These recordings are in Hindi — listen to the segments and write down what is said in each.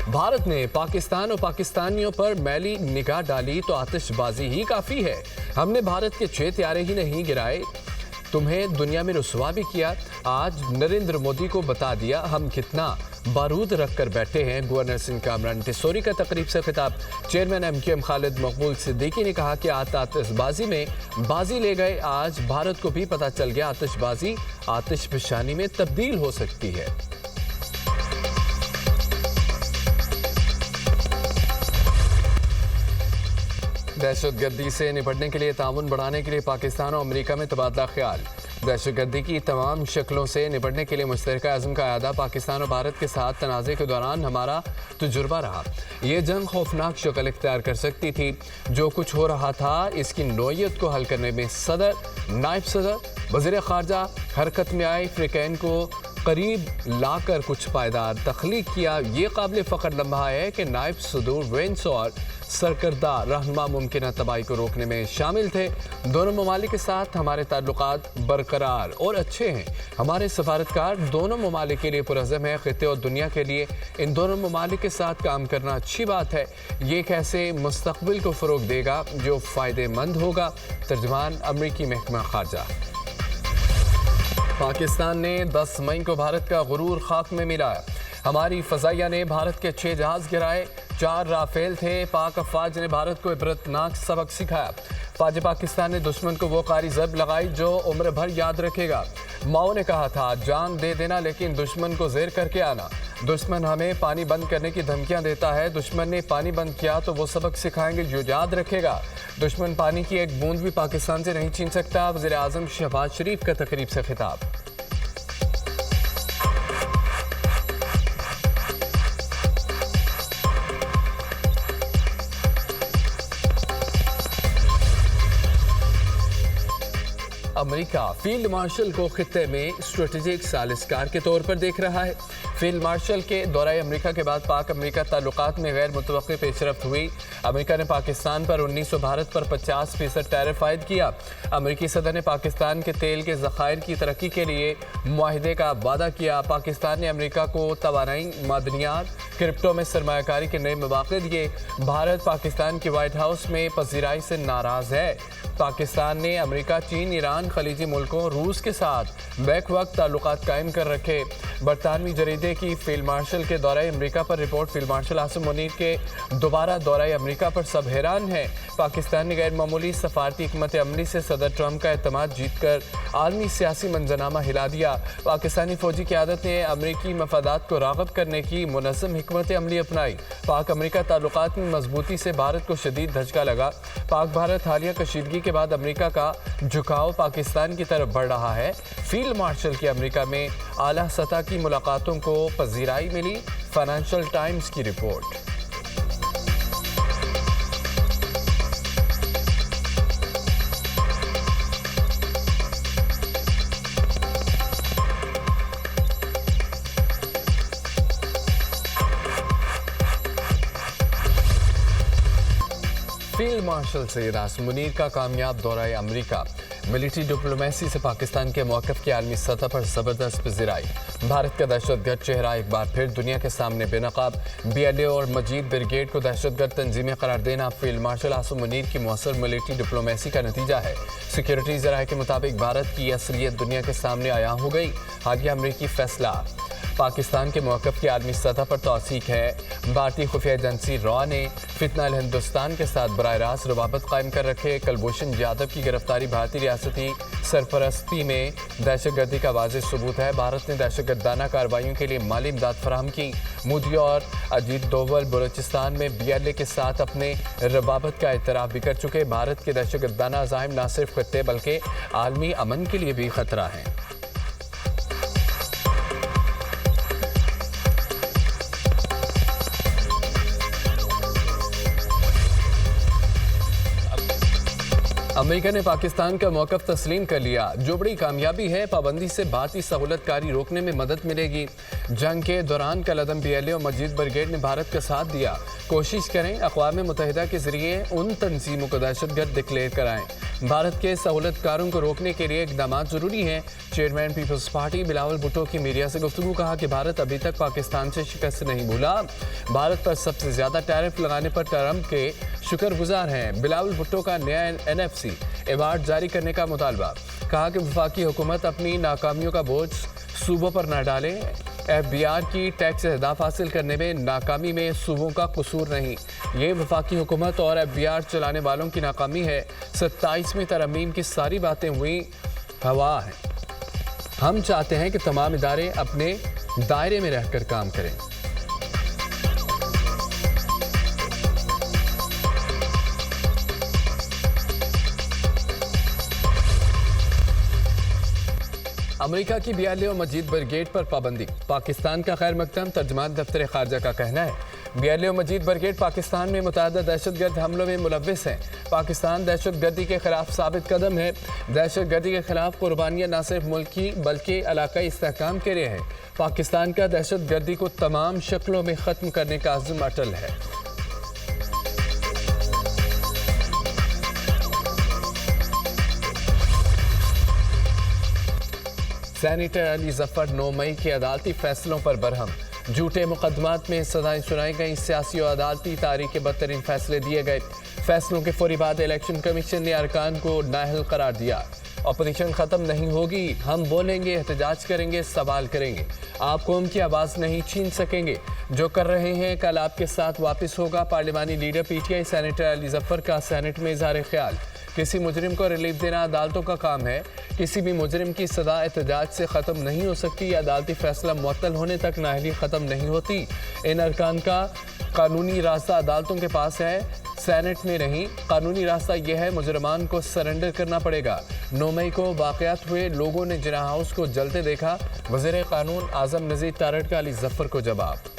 भारत ने पाकिस्तान और पाकिस्तानियों पर मैली निगाह डाली तो आतिशबाजी ही काफी है। हमने भारत के 6 त्यारे ही नहीं गिराए, तुम्हें दुनिया में रुसवा भी किया। आज नरेंद्र मोदी को बता दिया हम कितना बारूद रख कर बैठे हैं। गवर्नर सिंध कामरान टिसोरी का तकरीब से खिताब। चेयरमैन MQM खालिद मकबूल सिद्दीकी ने कहा कि आतिशबाजी में बाजी ले गए। आज भारत को भी पता चल गया आतिशबाजी आतिशफशानी में तब्दील हो सकती है। दहशतगर्दी से निपटने के लिए ताउन बढ़ाने के लिए पाकिस्तान और अमेरिका में तबादला ख्याल। दहशतगर्दी की तमाम शक्लों से निपटने के लिए मुश्तरका अज़्म का अदा पाकिस्तान और भारत के साथ तनाज़े के दौरान हमारा तजुर्बा रहा। ये जंग खौफनाक शक्ल इख्तियार कर सकती थी। जो कुछ हो रहा था इसकी नौयत को हल करने में सदर, नायब सदर, वज़ीर ख़ारजा हरकत में आए। फ्रिकैन को करीब लाकर कुछ पायदार तख्लीक किया। ये काबिल फ़ख्र लम्हा है कि नायब सदर वेंस और सरकर्दा रहनुमा मुमकिन तबाही को रोकने में शामिल थे। दोनों ममालिक के साथ हमारे ताल्लुकात बरकरार और अच्छे हैं। हमारे सफारतकार दोनों ममालिक के लिए पुरज़म है। ख़ित्ते और दुनिया के लिए इन दोनों ममालिक के साथ काम करना अच्छी बात है। ये एक ऐसे मुस्तक़बिल को फ़रोग़ देगा जो फ़ायदेमंद होगा। तर्जुमान अमरीकी महकमा ख़ारजा। पाकिस्तान ने 10 मई को भारत का गुरूर खाक में मिलाया। हमारी फ़ज़ाइया ने भारत के 6 जहाज़ गिराए, 4 राफेल थे। पाक अफ़वाज ने भारत को इबरतनाक सबक सिखाया। फ़ौज पाकिस्तान ने दुश्मन को वो कारी ज़ब लगाई जो उम्र भर याद रखेगा। माओ ने कहा था जान दे देना लेकिन दुश्मन को ज़ेर करके आना। दुश्मन हमें पानी बंद करने की धमकियां देता है। दुश्मन ने पानी बंद किया तो वो सबक सिखाएंगे जो याद रखेगा। दुश्मन पानी की एक बूंद भी पाकिस्तान से नहीं छीन सकता। वज़ीर आज़म शहबाज शरीफ का तकरीब से खिताब। अमेरिका फील्ड मार्शल को खित्ते में स्ट्रेटेजिक सालिसकार के तौर पर देख रहा है। फील्ड मार्शल के दौरे अमेरिका के बाद पाक अमेरिका ताल्लुकात में गैर मुतवक्की पेशरफ्त हुई। अमेरिका ने पाकिस्तान पर 1900 भारत पर 50% टैरिफ आयद किया। अमेरिकी सदर ने पाकिस्तान के तेल के ज़खायर की तरक्की के लिए मुआहिदे का वादा किया। पाकिस्तान ने अमेरिका को तवानाई, मादनियात, क्रिप्टो में सरमायाकारी के नए मौक़े दिए। भारत पाकिस्तान की वाइट हाउस में पजीराई से नाराज़ है। पाकिस्तान ने अमेरिका, चीन, ईरान, खलीजी मुल्कों, रूस के साथ बैक वक्त ताल्लुकात कायम कर रखे। बरतानवी जरीदे की फील्ड मार्शल के दौरे अमेरिका पर report. Field marshal Asim Munir के दोबारा दौरे अमेरिका पर सब हैरान हैं। पाकिस्तान ने गैर मामूली सफारती हिकमत अमली से सदर ट्रंप का एतमाद जीत कर आलमी सियासी मंजरनामा हिला दिया। पाकिस्तानी फौजी क़यादत ने अमरीकी मफादात को राग़ब करने की मुनज़्ज़म हिकमत अमली अपनाई। पाक अमेरिका ताल्लुकात में मजबूती से भारत को शदीद धचका लगा। पाक भारत हालिया कशीदगी के बाद अमेरिका का झुकाव पाकिस्तान की तरफ बढ़ रहा है। फील्ड मार्शल की अमेरिका में आला सतह की मुलाकातों को पजीराई मिली। फाइनेंशियल टाइम्स की report. Field marshal Syed Asim Munir का कामयाब दौरा अमेरिका। मिलिट्री डिप्लोमेसी से पाकिस्तान के मौक़िफ़ की आलमी सतह पर ज़बरदस्त पज़ीराई। भारत का दहशतगर्द चेहरा एक बार फिर दुनिया के सामने बेनकाब। BLA और मजीद ब्रिगेड को दहशतगर्द तंजीमें करार देना फील्ड मार्शल आसिम मुनीर की मौसर मिलिट्री डिप्लोमेसी का नतीजा है। सिक्योरिटी ज़राए के मुताबिक भारत की असलियत दुनिया के सामने आया हो गई। हालिया अमरीकी फैसला पाकिस्तान के मौक़िफ़ की आलमी सतह पर तौसीक है। भारतीय खुफिया एजेंसी रॉ ने फितना अल हिंदुस्तान के साथ बराह रास्त रवाबत कायम कर रखे। कुलभूषण यादव की गिरफ्तारी भारतीय रियासती सरपरस्ती में दहशतगर्दी का वाज़ेह सबूत है। भारत ने दहशतगर्दाना कार्रवाइयों के लिए माली इमदाद फराहम की। मोदी और अजीत डोवल बलूचिस्तान में BLA के साथ अपने रवाबत का एतराफ़ भी कर चुके। भारत के दहशतगर्दाना अज़ाइम न सिर्फ खत्ते बल्कि आलमी अमन के लिए भी ख़तरा हैं। अमेरिका ने पाकिस्तान का मौक़िफ़ तस्लीम कर लिया। जो बड़ी कामयाबी है, पाबंदी से भारतीय सहूलतकारी रोकने में मदद मिलेगी। जंग के दौरान कलअदम BLA और मजीद ब्रिगेड ने भारत का साथ दिया। कोशिश करें अक़वाम मुत्तहिदा के जरिए उन तंजीमों को दहशतगर्द डिक्लेयर कराएं। भारत के सहूलतकारों को रोकने के लिए इक़दाम जरूरी हैं। Chairman people's party Bilawal Bhutto की मीडिया से गुफ्तगू, कहा कि भारत अभी तक पाकिस्तान से शिकस्त नहीं भूला। भारत पर सबसे ज्यादा टैरिफ लगाने पर ट्रंप के शुक्रगुजार हैं। बिलावल भुट्टो का नया NFC अवार्ड जारी करने का मुतालबा, कहा कि वफाकी हुकूमत अपनी नाकामियों का बोझ सूबों पर न डाले। FBR की टैक्स अहदाफ हासिल करने में नाकामी में सूबों का कसूर नहीं, ये वफाकी हुकूमत और FBR चलाने वालों की नाकामी है। 27वीं तरमीम की सारी बातें हुई हवा है। हम चाहते हैं कि तमाम इदारे अपने दायरे में रहकर काम करें। अमेरिका की BLA और मजीद ब्रिगेड पर पाबंदी, पाकिस्तान का खैर मकदम तर्जमान दफ्तर खारजा का कहना है। BLA और मजीद ब्रिगेड पाकिस्तान में मुतअद्दिद दहशतगर्द हमलों में मुलव्विस हैं। पाकिस्तान दहशतगर्दी के खिलाफ साबित कदम है। दहशतगर्दी के खिलाफ कुर्बानियाँ न सिर्फ मुल्की बल्कि इलाकाई इस्तेहकाम के लिए है। पाकिस्तान का दहशतगर्दी को तमाम शक्लों में ख़त्म करने का अज़्म अटल है। सेनेटर अली जफर 9 मई के अदालती फैसलों पर बरहम, झूठे मुकदमात में सजाएं सुनाई गई, सियासी और अदालती तारीख के बदतरीन फैसले दिए गए। फैसलों के फौरी बाद इलेक्शन कमीशन ने अरकान को नाअहल करार दिया। ऑपोजिशन ख़त्म नहीं होगी, हम बोलेंगे, एहतजाज करेंगे, सवाल करेंगे, आप कौम की आवाज़ नहीं छीन सकेंगे। जो कर रहे हैं कल आपके साथ वापस होगा। पार्लिमानी leader PTI senator Ali Zafar का सेनेट में इज़हार ख्याल, किसी मुजरिम को रिलीफ देना अदालतों का काम है। किसी भी मुजरिम की सजा एहतजाज से ख़त्म नहीं हो सकती। अदालती फैसला मुअत्तल होने तक नाअहली ख़त्म नहीं होती। इन अरकान का कानूनी रास्ता अदालतों के पास है, सेनेट में नहीं। कानूनी रास्ता यह है, मुजरमान को सरेंडर करना पड़ेगा। 9 मई को वाक़यात हुए, लोगों ने जिना हाउस को जलते देखा। वज़ीर कानून आज़म नज़ीर तारड़ का अली जफर को जवाब।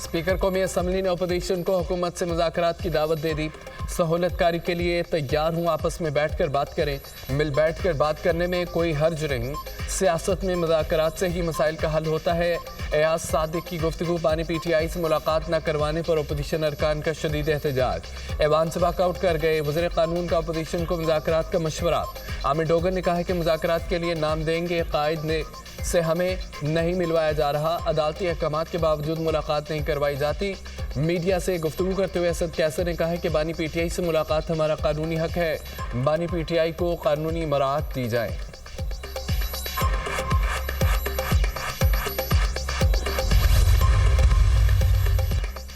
स्पीकर कौमी असम्बली ने अपोजिशन को हुकूमत से मुज़ाकरात की दावत दे दी। सहूलतकारी के लिए तैयार हूँ, आपस में बैठकर बात करें। मिल बैठकर बात करने में कोई हर्ज नहीं। सियासत में मुज़ाकरात से ही मसाइल का हल होता है। एयाज सादिक की गुफ्तगू, बानी PTI से मुलाकात न करवाने पर अपोजिशन अरकान का शदीद एहतजाज। ऐवान से वॉकआउट कर गए। वज़ीर कानून का अपोजिशन को मुज़ाकरात का मशवरा। आमिर डोगर ने कहा है कि मुज़ाकरात के लिए नाम देंगे, कायद ने से हमें नहीं मिलवाया जा रहा। अदालती अहकामात के बावजूद मुलाकात नहीं करवाई जाती। मीडिया से गुफ्तगू करते हुए असद कैसर ने कहा है कि बानी PTI से मुलाकात हमारा कानूनी हक है। बानी PTI को कानूनी मराहत दी जाए।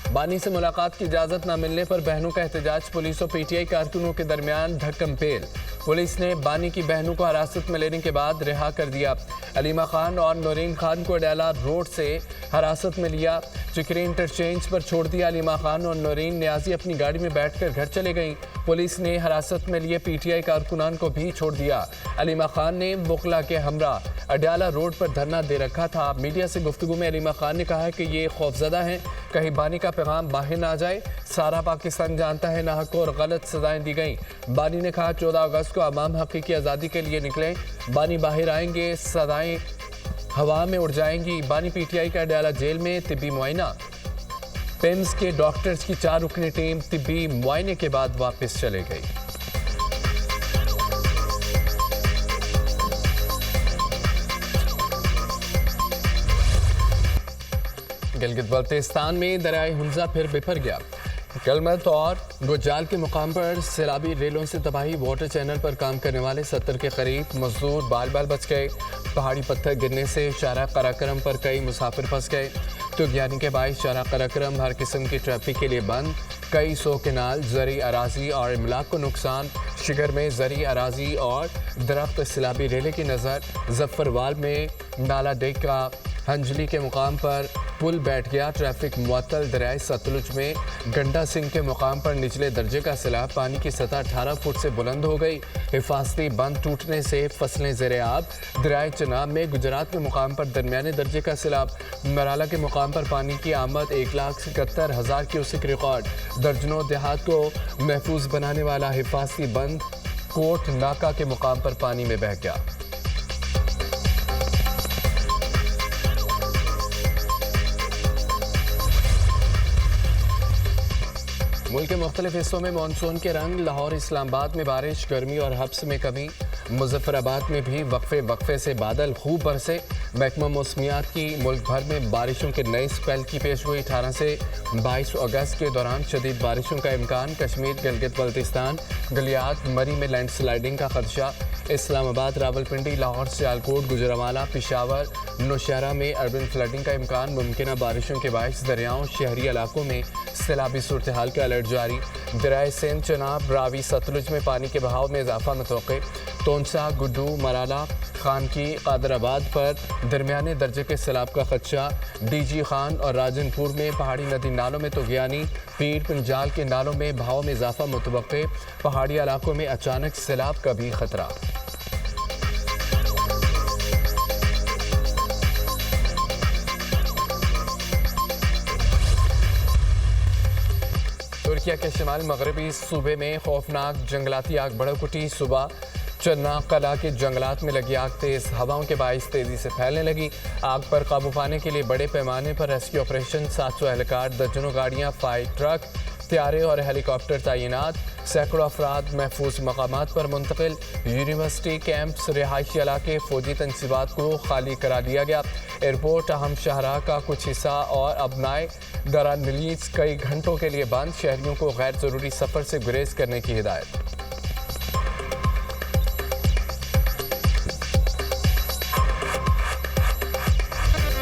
बानी से मुलाकात की इजाज़त न मिलने पर बहनों का एहतजाज। पुलिस और PTI कारकुनों के दरमियान धक्कम पेल। पुलिस ने बानी की बहनों को हिरासत में लेने के बाद रिहा कर दिया। अलीमा खान और नौरीन खान को अडाला रोड से हिरासत में लिया। चिकरी इंटरचेंज पर छोड़ दिया। अलीमा खान और नौरीन न्याजी अपनी गाड़ी में बैठकर घर चले गईं। पुलिस ने हिरासत में लिए PTI कारकुनान को भी छोड़ दिया। अलीमा खान ने बुखला के हमरा अडाला रोड पर धरना दे रखा था। मीडिया से गुफ्तगू में अलीमा खान ने कहा है कि ये खौफजदा हैं, कहीं बानी का पैगाम बाहर ना आ जाए। सारा पाकिस्तान जानता है नाहक और गलत सजाएं दी गई। बानी ने कहा 14 अगस्त को अवाम हकीकी आज़ादी के लिए निकलें। बानी बाहर आएंगे, सदाएं हवा में उड़ जाएंगी। बानी PTI का अडाला जेल में तिब्बी मुआयना। पिम्स के डॉक्टर्स की 4 रुकनी टीम तिब्बी मुआयने के बाद वापस चले गई। गिलगित बल्तिस्तान में दरियाए हुंजा फिर बिफर गया। कलमत और गुजाल के मुकाम पर सैलाबी रेलों से तबाही। वाटर चैनल पर काम करने वाले 70 के करीब मजदूर बाल बाल बच गए। पहाड़ी पत्थर गिरने से शारा कराक्रम पर कई मुसाफिर फंस गए। तुगयानी के बायस शारा कराक्रम हर किस्म की ट्रैफिक के लिए बंद। कई सौ केनाल, ज़री अराजी और इमलाक को नुकसान। शिगर में ज़री अराजी और दरख्त सैलाबी रेले की नज़र। जफ़रवाल में नाला डेक का हंजली के मुकाम पर पुल बैठ गया, ट्रैफिक मुअत्तल। दरियाए सतलुज में गंडा सिंह के मुकाम पर निचले दर्जे का सैलाब, पानी की सतह 18 फुट से बुलंद हो गई। हिफाजती बंद टूटने से फसलें ज़ेरे आब। दरियाए चनाब में गुजरात के मुकाम पर दरमियाने दर्जे का सैलाब, मराला के मुकाम पर पानी की आमद 1,77,000 क्यूसेक रिकॉर्ड। दर्जनों देहात को महफूज बनाने वाला हिफाजती बंद कोट नाका के मुकाम पर पानी में बह गया। मुल्क के मुख्तलिफ हिस्सों में मानसून के रंग। लाहौर इस्लामाबाद में बारिश, गर्मी और हब्स में कमी। मुजफ्फराबाद में भी वक्फे से बादल खूब बरसे। महकमा मौसमियात की मुल्क भर में बारिशों के नए स्पेल की पेशगोई। 18 से 22 अगस्त के दौरान शदीद बारिशों का इम्कान। कश्मीर, गिलगित बल्तिस्तान, गलियात, मरी में लैंडस्लाइडिंग का खदशा। इस्लामाबाद, रावलपिंडी, लाहौर, सियालकोट, गुजरांवाला, पेशावर, नौशहरा में अर्बन फ्लडिंग का इम्कान। मुमकिन बारिशों के बायस दरियाओं, शहरी इलाकों में सैलाबी सूरत हाल का अलर्ट जारी। दरियाए सिंध, चनाब, रावी, सतलुज में पानी के बहाव में इजाफा मतवक्के। तोनसा, गुड्डू, मराला, खानकी, कादराबाद पर दरमियाने दर्जे के सैलाब का खदशा। डीजी खान और राजनपुर में पहाड़ी नदी नालों में तुगयानी। पीर पंजाल के नालों में बहाव में इजाफा मुतवक्के। पहाड़ी इलाकों में अचानक सैलाब का भी खतरा। तुर्किया के शिमाल मगरबी सूबे में खौफनाक जंगलाती आग भड़क उठी। सुबह चन्ना कला के जंगलात में लगी आग तेज हवाओं के बाइस तेजी से फैलने लगी। आग पर काबू पाने के लिए बड़े पैमाने पर रेस्क्यू ऑपरेशन, 700 एहलकार, दर्जनों गाड़ियां, फायर ट्रक, त्यारे और हेलीकॉप्टर तैनात। सैकड़ों अफराद महफूज मकामात पर मुंतकिल। यूनिवर्सिटी कैंप्स, रिहायशी इलाके, फौजी तनसीबात को खाली करा दिया गया। एयरपोर्ट, अहम शाहराह का कुछ हिस्सा और अबनाए दरान रिलीज कई घंटों के लिए बंद। शहरियों को गैर ज़रूरी सफ़र से गुरेज करने की हिदायत।